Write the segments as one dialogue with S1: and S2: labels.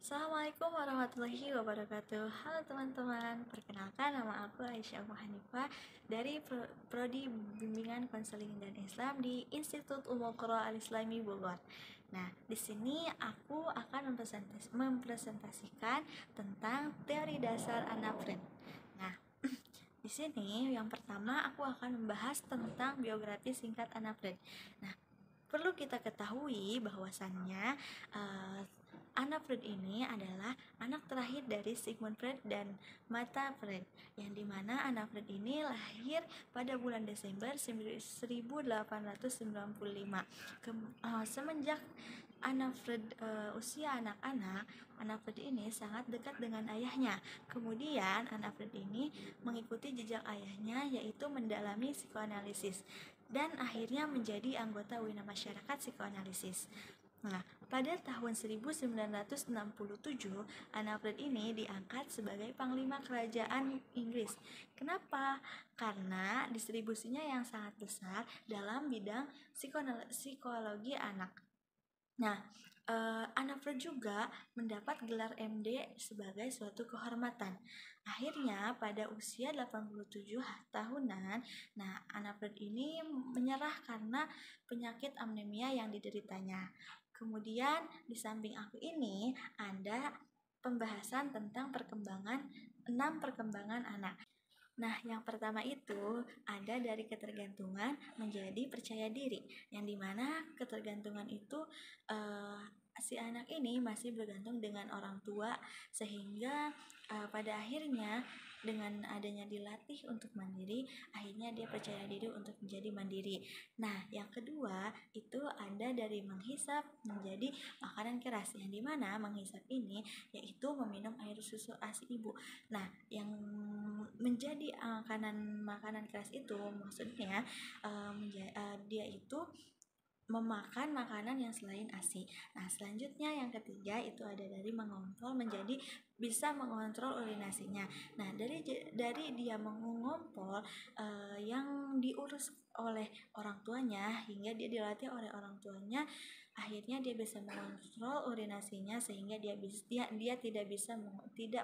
S1: Assalamualaikum warahmatullahi wabarakatuh. Halo teman-teman, perkenalkan nama aku Aisyah Hanifah dari Prodi Bimbingan Konseling dan Islam di Institut Ummul Qura Al-Islami Bogor. Nah, di sini aku akan mempresentasikan tentang teori dasar Anna Freud. Nah, di sini yang pertama aku akan membahas tentang biografi singkat Anna Freud. Nah, perlu kita ketahui bahwasannya Anna Freud ini adalah anak terakhir dari Sigmund Freud dan Martha Freud, yang dimana Anna Freud ini lahir pada bulan Desember 1895. Semenjak Anna Freud usia anak-anak, Anna Freud ini sangat dekat dengan ayahnya. Kemudian Anna Freud ini mengikuti jejak ayahnya, yaitu mendalami psikoanalisis dan akhirnya menjadi anggota Wina Masyarakat Psikoanalisis. Nah, pada tahun 1967, Anna Freud ini diangkat sebagai Panglima Kerajaan Inggris. Kenapa? Karena distribusinya yang sangat besar dalam bidang psikologi anak. Nah, Anna Freud juga mendapat gelar MD sebagai suatu kehormatan. Akhirnya pada usia 87 tahunan, Anna Freud ini menyerah karena penyakit anemia yang dideritanya. Kemudian di samping aku ini ada pembahasan tentang 6 perkembangan anak. Nah, yang pertama itu ada dari ketergantungan menjadi percaya diri, yang dimana ketergantungan itu si anak ini masih bergantung dengan orang tua, sehingga pada akhirnya dengan adanya dilatih untuk mandiri, akhirnya dia percaya diri untuk menjadi mandiri. Nah, yang kedua itu ada dari menghisap menjadi makanan keras, yang dimana menghisap ini yaitu meminum air susu ASI ibu. Nah, yang menjadi makanan keras itu maksudnya dia itu memakan makanan yang selain ASI. Nah, selanjutnya yang ketiga itu ada dari mengontrol menjadi bisa mengontrol urinasinya. Nah, dari dia mengompol yang diurus oleh orang tuanya hingga dia dilatih oleh orang tuanya, akhirnya dia bisa mengontrol urinasinya sehingga dia tidak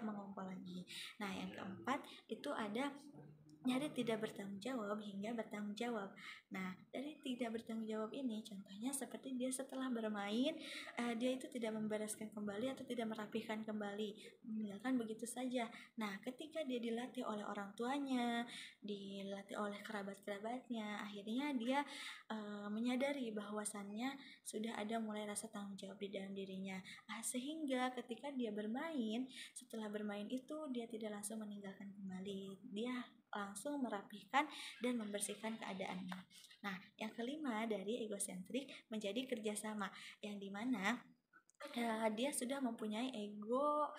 S1: mengompol lagi. Nah, yang keempat itu ada dari tidak bertanggung jawab hingga bertanggung jawab. Nah, dari tidak bertanggung jawab ini contohnya seperti dia setelah bermain dia itu tidak membereskan kembali atau tidak merapihkan kembali, meninggalkan begitu saja. Nah, ketika dia dilatih oleh orang tuanya, dilatih oleh kerabat-kerabatnya, akhirnya dia menyadari bahwasannya sudah ada mulai rasa tanggung jawab di dalam dirinya. Sehingga ketika dia bermain, setelah bermain itu dia tidak langsung meninggalkan kembali, dia langsung merapihkan dan membersihkan keadaannya. Nah, yang kelima dari egosentrik menjadi kerjasama, yang dimana dia sudah mempunyai ego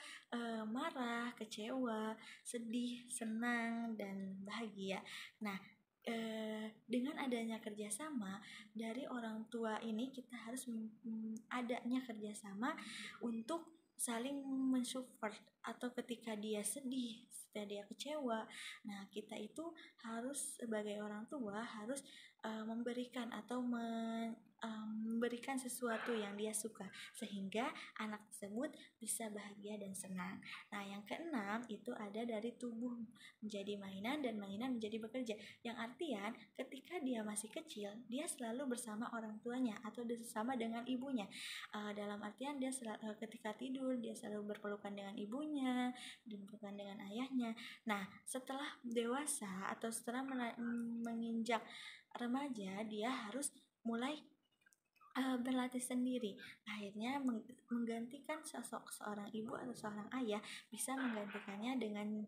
S1: marah, kecewa, sedih, senang, dan bahagia. Nah, dengan adanya kerjasama dari orang tua ini, kita harus adanya kerjasama untuk saling mensupport, atau ketika dia sedih, ketika dia kecewa, nah kita itu harus sebagai orang tua harus memberikan atau memberikan sesuatu yang dia suka sehingga anak tersebut bisa bahagia dan senang. Nah, yang keenam itu ada dari tubuh menjadi mainan dan mainan menjadi bekerja, yang artian ketika dia masih kecil dia selalu bersama orang tuanya atau bersama dengan ibunya. Dalam artian dia ketika tidur dia selalu berpelukan dengan ibunya, berpelukan dengan ayahnya. Nah, setelah dewasa atau setelah menginjak remaja, dia harus mulai berlatih sendiri. Akhirnya menggantikan sosok seorang ibu atau seorang ayah, bisa menggantikannya dengan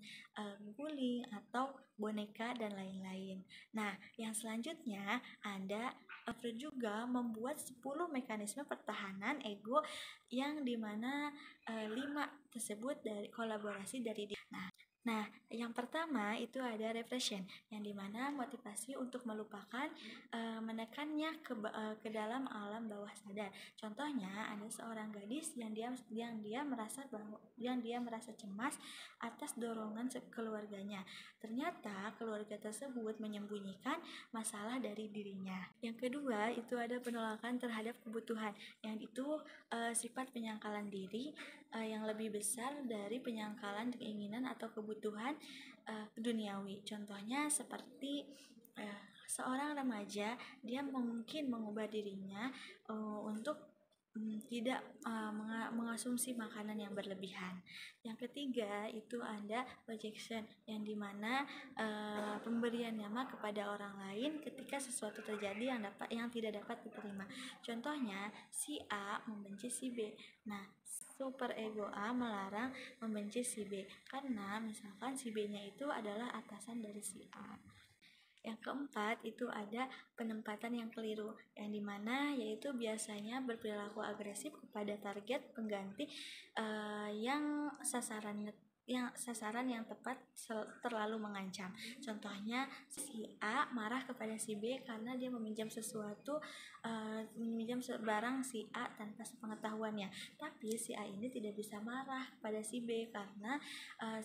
S1: guling atau boneka dan lain-lain. Nah, yang selanjutnya ada Freud juga membuat 10 mekanisme pertahanan ego, yang dimana 5 tersebut dari kolaborasi dari dia. Nah, Nah, yang pertama itu ada repression, yang dimana motivasi untuk melupakan, menekannya ke dalam alam bawah sadar. Contohnya, ada seorang gadis yang dia merasa cemas atas dorongan keluarganya. Ternyata keluarga tersebut menyembunyikan masalah dari dirinya. Yang kedua itu ada penolakan terhadap kebutuhan, yang itu sifat penyangkalan diri yang lebih besar dari penyangkalan keinginan atau kebutuhan duniawi. Contohnya seperti seorang remaja, dia mungkin mengubah dirinya untuk tidak mengasumsi makanan yang berlebihan. Yang ketiga itu ada projection, yang dimana pemberian nama kepada orang lain ketika sesuatu terjadi yang tidak dapat diterima. Contohnya, si A membenci si B. Nah, super ego A melarang membenci si B karena misalkan si B-nya itu adalah atasan dari si A. Yang keempat itu ada penempatan yang keliru, yang dimana yaitu biasanya berperilaku agresif kepada target pengganti yang sasaran yang tepat terlalu mengancam. Contohnya, si A marah kepada si B karena dia meminjam barang si A tanpa sepengetahuannya. Tapi si A ini tidak bisa marah kepada si B karena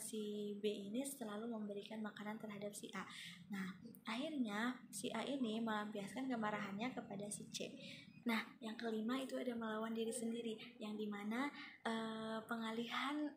S1: si B ini selalu memberikan makanan terhadap si A. Nah, akhirnya si A ini melampiaskan kemarahannya kepada si C. Nah, yang kelima itu ada melawan diri sendiri, yang dimana pengalihan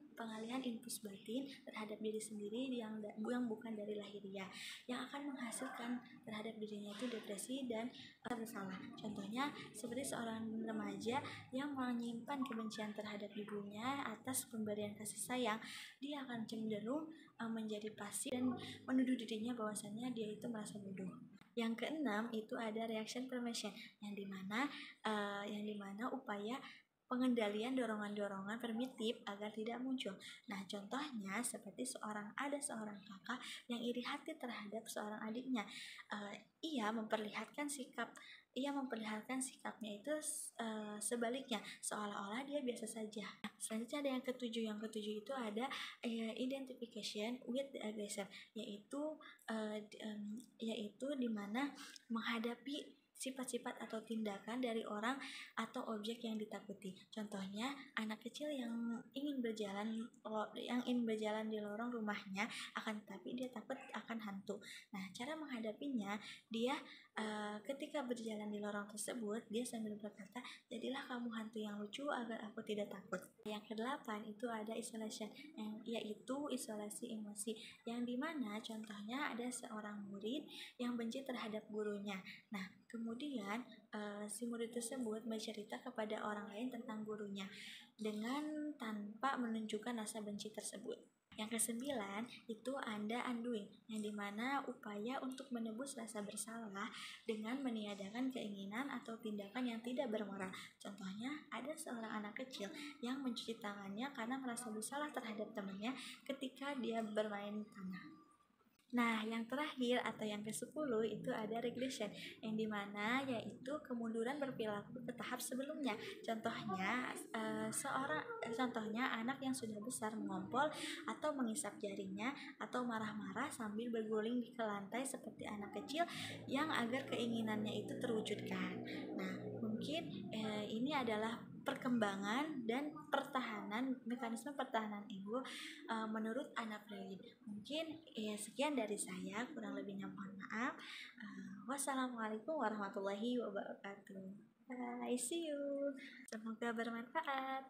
S1: impuls batin terhadap diri sendiri yang bukan dari lahiriah, yang akan menghasilkan terhadap dirinya itu depresi dan bersalah. Contohnya seperti seorang remaja yang menyimpan kebencian terhadap ibunya atas pemberian kasih sayang, dia akan cenderung menjadi pasif dan menuduh dirinya bahwasannya dia itu merasa bodoh. Yang keenam itu ada reaction permission, yang dimana upaya pengendalian dorongan-dorongan primitif agar tidak muncul. Nah, contohnya seperti ada seorang kakak yang iri hati terhadap seorang adiknya. Ia memperlihatkan sikapnya itu sebaliknya, seolah-olah dia biasa saja. Selanjutnya ada yang ketujuh. Yang ketujuh itu ada identification with the aggressor, yaitu dimana menghadapi sifat-sifat atau tindakan dari orang atau objek yang ditakuti. Contohnya, anak kecil yang ingin berjalan di lorong rumahnya, akan tetapi dia takut akan hantu. Nah, cara menghadapinya, dia ketika berjalan di lorong tersebut, dia sambil berkata, "Jadilah kamu hantu yang lucu agar aku tidak takut." Yang kedelapan itu ada isolation, yaitu isolasi emosi, yang dimana contohnya ada seorang murid yang benci terhadap gurunya. Nah, kemudian si murid tersebut bercerita kepada orang lain tentang gurunya dengan tanpa menunjukkan rasa benci tersebut. Yang kesembilan itu ada undoing, yang dimana upaya untuk menebus rasa bersalah dengan meniadakan keinginan atau tindakan yang tidak bermoral. Contohnya, ada seorang anak kecil yang mencuci tangannya karena merasa bersalah terhadap temannya ketika dia bermain tanah. Nah, yang terakhir atau yang ke-10 itu ada regression, yang dimana yaitu kemunduran berperilaku ke tahap sebelumnya. Contohnya anak yang sudah besar mengompol atau mengisap jarinya atau marah-marah sambil berguling di lantai seperti anak kecil yang agar keinginannya itu terwujudkan. Nah, mungkin ini adalah perkembangan dan mekanisme pertahanan ego menurut Anna Freud. Mungkin sekian dari saya, kurang lebihnya mohon maaf. Wassalamualaikum warahmatullahi wabarakatuh. Bye, see you. Semoga bermanfaat.